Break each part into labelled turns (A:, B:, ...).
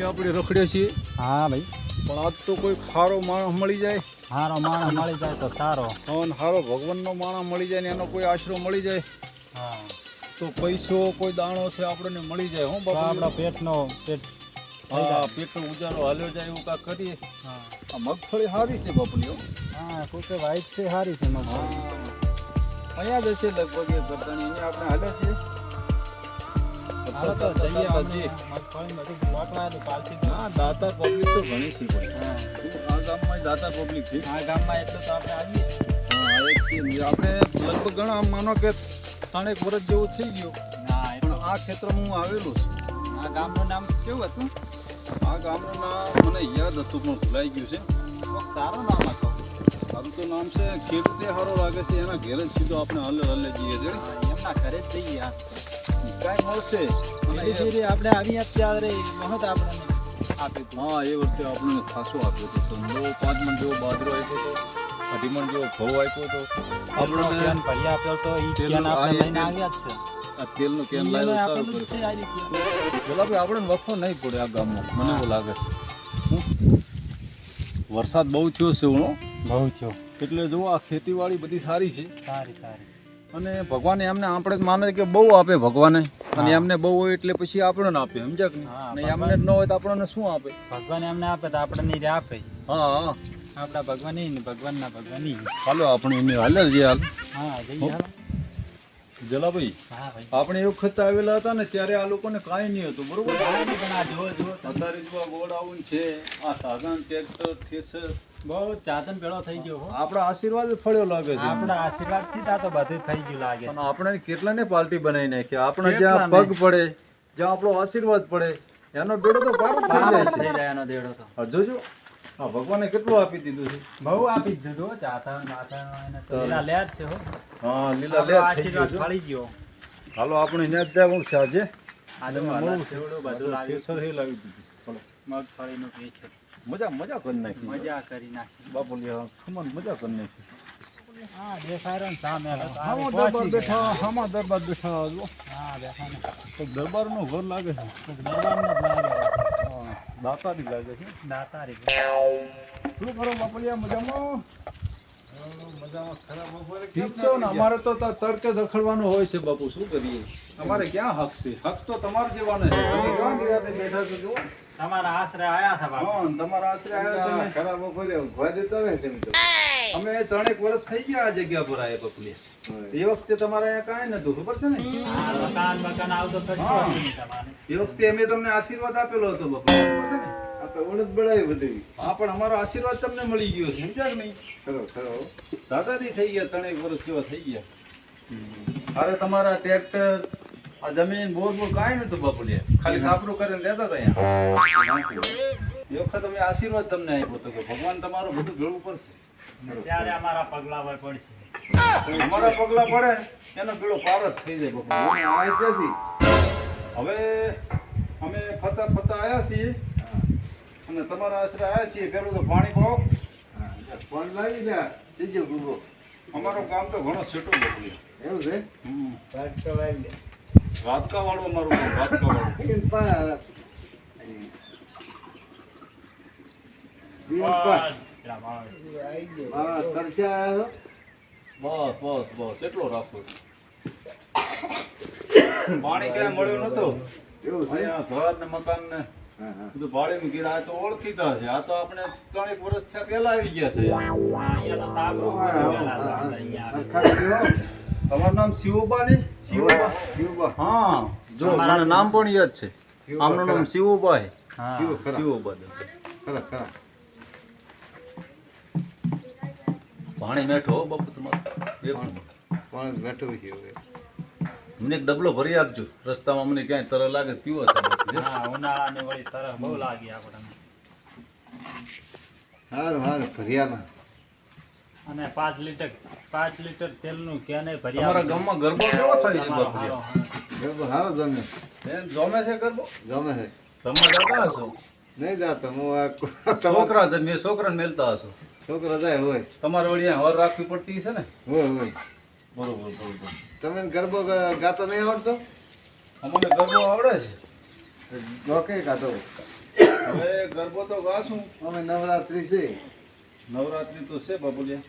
A: આપણે રખડે છીએ
B: હા ભાઈ,
A: પણ આજ તો કોઈ ખારો માણસ મળી જાય
B: સારો માણસ મળી જાય તો સારો.
A: અને સારો ભગવાનનો માણસ મળી જાય ને એનો કોઈ આશરો મળી જાય
B: હા,
A: તો પૈસો કોઈ દાણો છે આપણને મળી જાય. હું
B: તો
A: બાપુ
B: આપણા પેટનો પેટ થઈ
A: હા
B: જાય.
A: પેટનો ઉજારો હાલ્યો જાય એવું કાંક કરીએ.
B: હા
A: આ મગફળી સારી છે બાપુલીઓ.
B: હા, કોઈ વાઈટ છે, સારી છે મગફળી.
A: અહીંયા જ હશે લગભગ એ ગરદાણી અહીંયા આપણે હાલે છે.
B: હાલો તો જઈએ
A: દાતાજી.
B: મગફળી બધું મોકલા તો પાલથી.
A: હા દાતા પબ્લિક તો ઘણી છે ભાઈ.
B: હા,
A: આ ગામમાં દાતા પબ્લિક છે.
B: આ ગામમાં એટલે તો આપણે આવીએ.
A: હા એક છે. આપણે લગભગ ઘણા આમ માનો કે 3 વર્ષ જેવું થઈ ગયું
B: ના,
A: પણ આ ક્ષેત્રમાં હું આવેલો છું.
B: આ ગામનું નામ કેવું હતું?
A: આ ગામનું નામ મને યાદ હતું પણ ભૂલાઈ ગયું છે.
B: કોક સારું નામ હતું.
A: સારું તો નામ છે ખેડૂતે સારો લાગે છે એના ઘેર જ સીધો આપણે હલે જઈએ છે.
B: એમના ઘરે જ જઈએ. આ
A: કાંઈ મળશે અને
B: ધીરે ધીરે આપણે આવીએ ત્યારે બહુ આપણને આપ્યું હતું.
A: હા એ વર્ષે આપણને ખાસો આપ્યો હતો. તો નવો 5 મણ જેવો બાજરો આપ્યો હતો, 2.5 મણ જેવો ઘઉં આપ્યો હતો.
B: આપણને
A: આપણને
B: કેન ભરી આપ્યો તો ઈ
A: તેલનો
B: કેન આપણે
A: આ
B: લઈને
A: એક
B: આવ્યા જ છે.
A: આ તેલનો કેન
B: ઈ
A: લાવ્યો
B: એને
A: સારું
B: આપેલું જ
A: કર્યું.
B: છે આ રીતે.
A: પેલા ભાઈ આપણે વખો નહીં પડે આ ગામમાં મને એવું લાગે છે. વરસાદ બહુ થયો છે હમણો
B: બહુ થયો.
A: એટલે જો આ ખેતીવાડી બધી સારી છે
B: સારી સારી.
A: અને ભગવાને એમને આપણે માને કે બહુ આપે ભગવાને અને
B: હા.
A: એમને બહુ હોય એટલે પછી આપણને આપે સમજ્યા કે
B: હા,
A: નહીં? અને એમને જ ન હોય તો આપણને શું આપે?
B: ભગવાન એમને આપે તો આપણે નહીં આપે.
A: હા હા
B: આપણા ભગવાન નહીં ને ભગવાનના ભગવાન નહીં.
A: હાલો આપણે એને હાલે જ હાલ.
B: હા જઈએ
A: હો.
B: હાલો.
A: જલાભાઈ
B: હા ભાઈ.
A: આપણે એ વખત આવેલા હતા ને ત્યારે આ લોકોને કાંઈ નહીં હતું બરોબર.
B: હા, નહીં પણ આ જુઓ જુઓ તમે.
A: અત્યારે જો આ ગોડાઉન છે, આ સાધન ટ્રેક્ટર થ્રેસર
B: બહુ ચાતન પેળો થઈ ગયો હો.
A: આપણા આશીર્વાદ જ ફળ્યો લાગે છે.
B: આપણા આશીર્વાદથી જ આ તો બધું થઈ ગયું લાગે.
A: અને આપણે કેટલાને પાર્ટી બનાવી નાખી. આપણે
B: કેટલાને?
A: જ્યાં પગ પડે, જ્યાં આપણો આશીર્વાદ પડે એનો બેડો તો પાર જ થઈ જાય
B: થઈ
A: છે.
B: જાય એનો દેડો તો.
A: આ જોજો આ ભગવાને કેટલું આપી દીધું છે.
B: બહુ આપી જ દીધું હો. ચાતન બાતન એને તો લીલા લે જ છે હો.
A: હા લીલા
B: આપણો
A: લેર થઈ ગયો
B: આશીર્વાદ
A: છે.
B: ફળી ગયો.
A: હાલો આપણે ત્યાં જ જવું છે આજે.
B: આજે
A: મળવું
B: મળવું
A: છે.
B: છે બધું લાવ્યું.
A: થ્રેસર એ લાવી દીધું છે. ચાલો.
B: મગફળીનું પી છે.
A: મજા કરી નાખી.
B: મજા કરી નાખી.
A: બાપુ લ્યા ખમણ મજા કરી નાખી.
B: હા દેખાય રહ્યો ને સામે હવે તો
A: હામાં
B: આવી
A: દરબાર
B: પહોંચી
A: બેઠા,
B: ગયા.
A: હામાં દરબાર બેઠા જો.
B: હા બેઠા ને.
A: તો દરબારનું ઘર લાગે છે.
B: કોક દરબારનો જ લાગે.
A: હા, દાતારી લાગે છે.
B: દાતારી.
A: શું કરો બાપલિયા મજામાં?
B: મજામાં ખરાબ બપોરે
A: ઠીક છે ને અમારે તો તડકે દખડવાનું હોય છે બાપુ શું કરીએ? અમારે ક્યાં હક છે? હક તો તમારે જેવાને છે. તમે ક્યાં નિરાંતે બેઠા છો જુઓ?
B: તમારા આશરે આયા હતા બાપુ.
A: હા, તમારા આશરે આવ્યા છે ને.
C: ખરાબ બપોરે ઊભા દેતા ને તેમ તો.
A: અમે 3 વર્ષ થઈ ગયા આ જગ્યા પર આયા બાપલિયા. એ વખતે તમારે અહીંયા કાંઈ નતું ખબર છે ને?
B: આ મકાન આવતો કશું
A: હા.
B: હતું નહીં તમારે.
A: એ વખતે અમે તમને આશીર્વાદ આપેલો હતો બાપલિયા ખબર છે ને?
C: આ તો ઓળખ બળાઈ બધી.
A: હા પણ અમારો આશીર્વાદ તમને મળી ગયો છે સમજ્યા કે નહીં?
C: ખરો ખરો.
A: દાદાજી થઈ ગયા 3 વર્ષ જેવા થઈ ગયા. અરે તમારા ટ્રેક્ટર આ જમીન બોર કાંઈ નતું બાપુલિયા. ખાલી સાપરું કરીને લેતા હતા અહીંયા. એ વખત અમે આશીર્વાદ તમને આપ્યો હતો કે ભગવાન તમારું બધું ભેળું કરશે.
B: ત્યારે અમારા પગલા પર પડશે.
A: અમારા પગલા પડે એનો પેલો પાર જ થઈ જાય બાપુ.
C: આ ત્યાંથી.
A: હવે અમે ફરતા ફરતા આવ્યા છીએ અને તમારા આશરે આવ્યા છીએ. પેલું તો પાણી પાવો.
C: હા, ફોન લાવી લે. બીજો ગુગો.
A: અમારું કામ તો ઘણો સેટું બાપુલિયા.
C: એવું છે?
A: હમ.
C: વાત તો લાવી લે.
A: વાતકા વાળું અમારું કામ વાતકા વાળું.
C: એ પા. બીજો પા.
B: પેલા માણસ.
C: આવી ગયો. હા, તરસ્યા આવ્યા છો?
A: બસ બસ બસ એટલો રાખો. પાણી ક્યાંય મળ્યું નતું.
C: એવું છે?
A: અહીંયા ઘર ને મકાન ને
C: હા, હા.
A: બધું ભાડે કીધા. આ તો ઓળખીતા છે. આ તો આપણે 3 વર્ષ થયા પહેલા આવી ગયા છે.
B: અહીંયા તો સાબરું
C: હા,
B: બધું
C: હા,
B: પેલા
C: હા, હા.
B: અહીંયા
C: આ
B: આવે.
C: ખાલી જો.
A: તમારું નામ શિવબા ને? શિવબા.
C: શિવબા.
A: હા જો
B: તમારા
A: મને નામ પણ યાદ છે.
C: શિવબા
A: આમનું નામ
C: ખરા.
A: શિવબા છે.
B: હા.
C: શિવ ખરા.
A: શિવબા.
C: ખરા, ખરા.
A: પાણી મેઠો હો બાપુ તમારે. એક
C: પણ પણ બેઠું છે હવે.
A: મને એક ડબલો ભરી આપજો. રસ્તામાં મને ક્યાંય તરસ લાગે તો પીવો તમે.
B: હા ઉનાળાની વળી તરફ બહુ લાગી આપણને.
C: હારું હારું ભર્યામાં.
B: અને 5 લીટર તેલનું કેને ભરી
A: તમારા
B: આવજો.
A: ગામમાં ગરબો કેવો થાય છે
B: તમારો
A: બાપુ?
B: હારો, હારો.
C: ગરબો હારો ગમે.
A: બેન જોમે છે ગરબો?
C: ગમે છે.
A: તમે જતા હશો.
C: નહીં જાતો હું આ
A: છોકરા છે મેં છોકરાને મેલતા હશો.
C: છોકરા જાય હોય
A: તમારે વળી અહીંયા હર રાખવી પડતી છે ને?
C: હોય હોય.
A: બરોબર બરોબર.
C: તમે ગરબો ગાતો નહીં આવડતો?
A: અમને ગરબો આવડે છે.
C: લોકે ગાતો.
A: હવે ગરબો તો ગાશું.
C: અમે નવરાત્રી છે.
A: નવરાત્રી તો છે બાપુલિયા.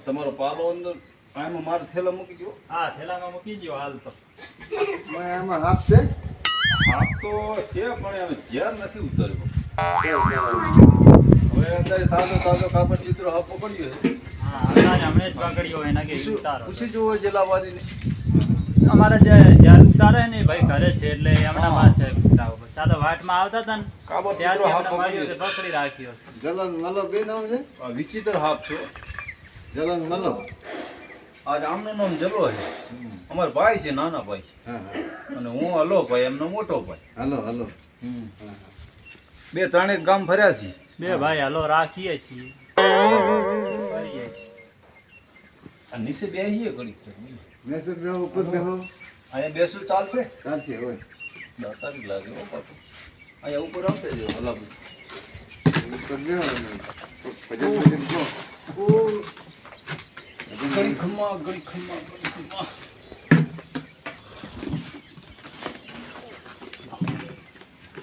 A: તમારો પાલો અંદર આમાં મારો થેલા મૂકી ગયો.
B: હા થેલામાં મૂકી દો હાલ તો.
C: મેં આમાં હાફ છે.
A: હાથ તો છે પણ હવે ઝેર નથી ઉતર્યો. હવે અત્યારે તાજો કાપડ ચિત્રો હાફો પડ્યો છે.
B: હા હમણાં જ પકડ્યો એના કે ઉતારો
A: પૂછી જુઓ જલાવાદીને.
B: અમારે જે જ્યારે ઉતારે ને ભાઈ ઘરે છે એટલે હમણાં છે ઉતારો. સાદો વાટમાં આવતા હતા ને
A: કાપડ ચિત્રો
B: ત્યાંથી
A: હાફો
B: હમણાં મળ્યો
A: પડ્યો
B: કે પકડી રાખ્યો છે.
C: જલન મલો બે નામ છે.
A: છે. વિચિત્ર હાફ છે.
C: જલન મલો.
A: આજ આમનું નામ જલો છે. અમારા ભાઈ છે, નાના ભાઈ છે.
C: હા હા.
A: અને હું હલો ભાઈ, એમનો મોટો ભાઈ.
C: હાલો હાલો.
A: હમ.
C: હા હા.
A: બે ત્રણેક ગામ ફર્યા છીએ.
B: બે ભાઈ હાલો રાખીએ છીએ કરીએ છીએ.
A: આ નીચે બેસીએ ઘડીક તો.
C: મેસેજ બેહો ઉપર બેહો.
A: અહીંયા બેસું ચાલશે?
C: ચાલશે હોય.
A: તારીખ લાગે હો બાપુ. અહીંયા ઉપર આવતે જો હલાવું.
C: ઉપર બેહો ને. ભજન ભજન કહો.
A: ઘડી ખમ્મા ઘડી ખમ્મા ઘડી ખમ્મા.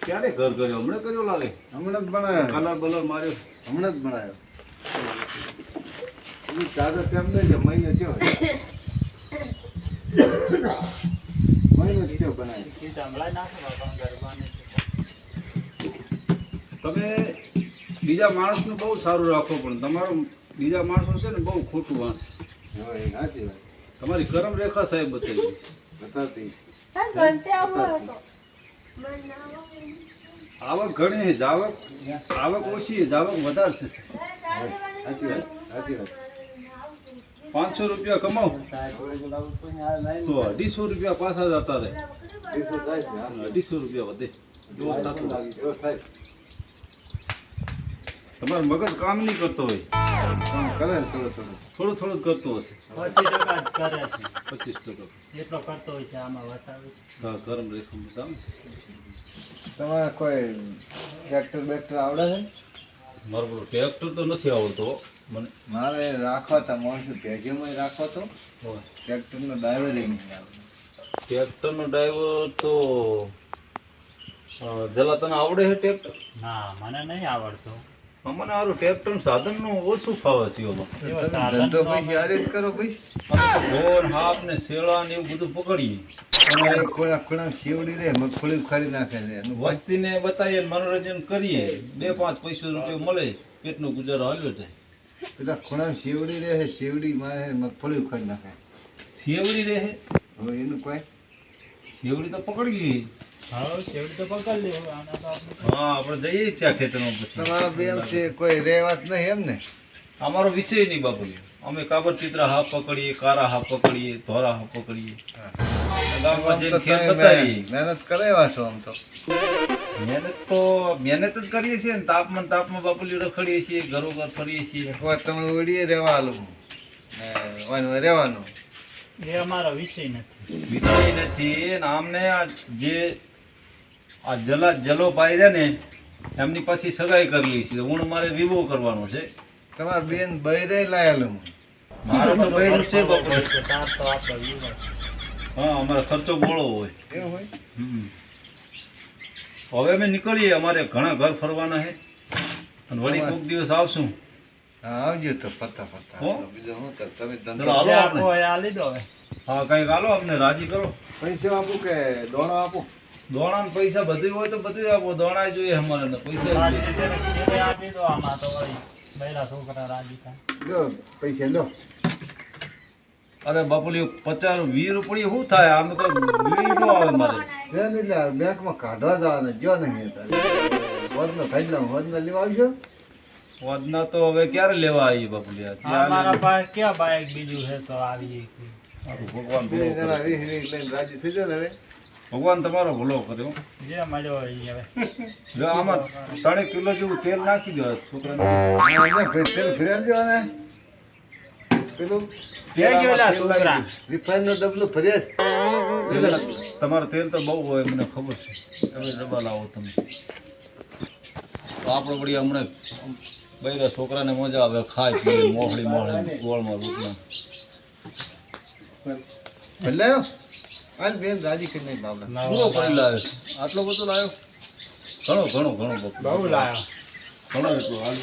A: ક્યારે ઘર કર્યો? હમણાં કર્યો લાગે.
C: હમણાં જ બનાવ્યો.
A: કલર બલર માર્યો.
C: હમણાં જ બનાવ્યો. એ ચાદર કેમ નહીં છે? મહિનો થયો. મહિનો થયો બનાવ્યો.
B: એ સંભળાય નાખો બાપા ગરબાને.
A: તમે બીજા માણસનું બહુ સારું રાખો પણ તમારું બીજા માણસો છે ને બહુ ખોટું વાંચે.
C: હા, એ સાચી વાત.
A: તમારી કરમ રેખા સાહેબ બતાવી.
C: બતાવતી.
A: આવક ઘણી છે, જાવક ઓછી છે, જાવક વધારે છે.
C: સાચી વાત. સાચી વાત.
A: 500 રૂપિયા કમાઓ તો 250 રૂપિયા પાછા જતા રહે.
C: દેશો જાય છે. હા.
A: 250 રૂપિયા વધે. એવો થતું હશે.
C: એવો થાય.
A: તમારું મગજ કામ નહીં કરતો હોય,
C: કામ કરે ને થોડું થોડું.
A: થોડું જ કરતો હશે.
B: 25% જ કરે
A: 25%.
B: છે એટલો કરતો હોય છે આમાં બતાવે છે.
A: હા, કરમ રેખા બતાવો.
C: તમારે કોઈ ટ્રેક્ટર બેક્ટર આવડે છે?
A: મારું પેલું ટ્રેક્ટર તો નથી આવડતો મને.
C: મારે રાખવા હતા માણસો ભેગીમાં રાખવા તો
A: હોય.
C: ટ્રેક્ટરનો ડ્રાઈવર નહીં આવડે.
A: ટ્રેક્ટરનો ડ્રાઈવર તો જલા તને આવડે છે ટ્રેક્ટર?
B: ના મને નહીં આવડતું.
A: અમને સારું ટ્રેક્ટરનું સાધનનું ઓછું ફાવે છે એમાં.
B: એવો
C: ધંધો
B: સાધન
C: પછી આ રીતે કરો ભાઈ.
A: ઢોર હાથ ને શેળા ને એવું બધું પકડીએ.
C: તમારે કોણા કોણા શેવડી રે મગફળી ખારી નાખે છે એનું
A: વસ્તીને બતાવીએ, મનોરંજન કરીએ, 2-5 પૈસા રૂપિયા મળે, પેટનો ગુજારો હાલ્યો જાય.
C: પેલા ખૂણા શેવડી રે છે શેવડી મારે મગફળી ખારી નાખે.
A: શેવડી રહે.
C: હવે એનું કોઈ
A: શેવડી તો પકડી લઈએ.
B: હા શેવડી તો પકડ લેવું આના તો આપણે
A: હા, આપણે જઈએ ત્યાં ખેતરમાં પછી.
C: તમારા બેન છે કોઈ રેવાત નહીં એમ ને?
A: અમારો વિષય નહીં બાપુ. અમે કાબર ચિત્ર હાફ પકડીએ, કારા હાફ પકડીએ, ધોરા હાફ પકડીએ. ગામમાં જઈને ખેત બતાવીએ.
C: મહેનત કરે એવા છો આમ તો.
A: મહેનત જ કરીએ છીએ ને. તાપમાં બાપુલી રખડીએ છીએ, ઘરો ઘર ફરીએ છીએ.
C: એકવાર તમે ઉડીએ રેવા હાલું ને રહેવાનું.
B: એ અમારો વિષય નથી.
A: વિષય નથી ને. આમને આ જલો પાઈ રહ્યા ને એમની પાછી સગાઈ કરેલી છે. હું મારે વિવો કરવાનો છે.
C: તમારા બેન બૈરે લાયેલું.
A: મારે તો બૈરું છે બાપુ.
B: તાર તો આપણો વિવાદ.
A: હા, અમારે ખર્ચો બોળો હોય.
C: એવું હોય?
A: હમ. હવે અમે નીકળીએ. અમારે ઘણા ઘર ફરવાના છે અને વળી કોઈક દિવસ આવશું.
C: હા, આવજો તો ફરતા ફરતા.
A: હો?
C: બીજું શું તો તમે
A: ચલો,
C: ધંધો
A: હાલો
B: જે
A: આપણે.
B: આપો એ આ લીધો હવે.
A: હા, કંઈક હાલો આપને રાજી કરો.
C: પૈસા આપું કે દોણો આપું?
A: દોણા ને પૈસા બધું હોય તો બધું આપો. દોણા જોઈએ અમારે ને પૈસા
B: રાજી
A: જોઈએ.
B: રીતે આપી દો આમાં તો વળી બૈરા છોકરા રાજી થાય.
C: લો પૈસા લો.
A: અરે બાપુલી 50-20 રૂપિયા શું થાય? આમ તો વીડી ન આવે મારે.
C: બેન એટલે બેંકમાં કાઢવા જવાના જો નહીં વધનો ખાઈ લઉં વધનો લેવા આવજો.
A: વધના તો હવે ક્યારે લેવા આવીએ બાપુલી?
B: મારા પાસે ક્યાં બાઈક બીજું છે તો આવીએ કે.
A: ભગવાન
C: બે
A: ભલો
C: જણા
A: કરે.
C: 20 લઈને રાજી થઈ જાવ ને હવે.
A: ભગવાન તમારો ભલો કરે હો.
B: જે મળ્યો હોય ઈ હવે.
A: જો આમાં 3 કિલો જેવું તેલ નાખી દો છોકરાને.
C: તેલ ફેરવી દો ને. પેલું
B: ક્યાં ગયો લા છોકરા?
C: રિફાઈન નો ડબલો ફર્યા.
A: તમારું તેલ તો બહુ હોય મને ખબર છે. તમે ડબ્બા લાવો તમે. તો આપણે વળી હમણાં બૈરા છોકરાને મજા આવે, ખાય પીએ, મોહળી ગોળમાં રોટલા.
C: ભલે આજ બેન રાજી કરી નહીં બાબલા.
A: પૂરો કરી લાવ્યો. આટલો બધો લાવ્યો. ઘણો બાપુ
B: બહુ લાયો
A: ઘણો એટલું હાલ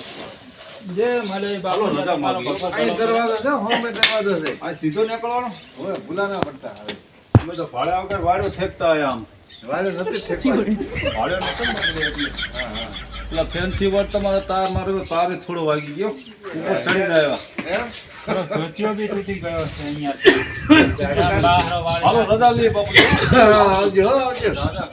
B: જે મળે એ બાપુ
A: હાલો, રજા
B: તમારો
A: માંગીએ.
B: ભગવાન
C: અહીં દરવાજો છે, હોમે દરવાજો છે.
A: આ સીધો નીકળવાનો
C: હવે ભૂલા ના પડતા હવે.
A: અમે તો ભાડા વગર વાડો ઠેકતા આયા આમ
C: વાળે નથી ઠેકવાનું.
A: ભાડે નતો ને બધું એટલે.
C: હા, હા.
A: પેલા ફેન્સી વર્ડ તમારે તાર મારે તો તારે થોડો વાગી ગયો ઉપર ચડીને આવ્યા
C: એમ?
B: ધોતિયો બી તૂટી ગયો છે અહીંયા બહાર
A: હાલો
B: વાળી
A: રજા લઈએ બાપુ
C: હા, આવજો હો, આવજો.
A: રાજા